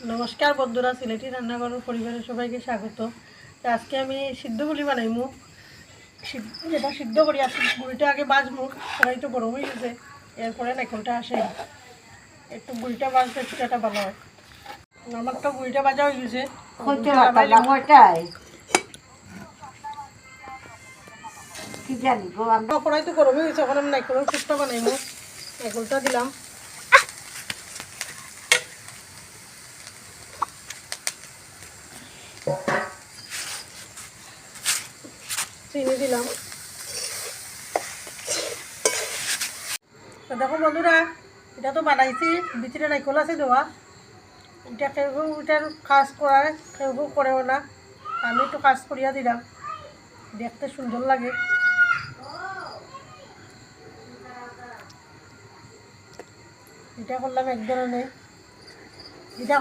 নমস্কার বন্ধুরা, সিলেটি রান্নাঘরের পরিবারের সবাইকে স্বাগত। আজকে আমি সিদ্ধ গুলি বানাইমু। যেটা সিদ্ধ করি আজকে গুড়িটা আগে বাজবো, কড়াই তো গরম হয়ে গেছে। এরপরে নাইকলটা আসে, একটু গুড়িটা বাজতে পিঠাটা ভালো হয়। আমার তো গুড়িটা বাজা হয়ে গেছে। কড়াই তো গরম হয়ে গেছে, এখন আমি নাইকলের ফুটটা বানাইমু। নাইকলটা দিলাম, চিনি দিলাম। তো দেখো বন্ধুরা, এটা তো বানাইছি, ভিতরে নাইকল আছে দেওয়া। এটা কেউ এটার কাজ করার কেউ করেও না, আমি একটু কাজ করিয়া দিলাম, দেখতে সুন্দর লাগে। এটা করলাম এক ধরনের, এটা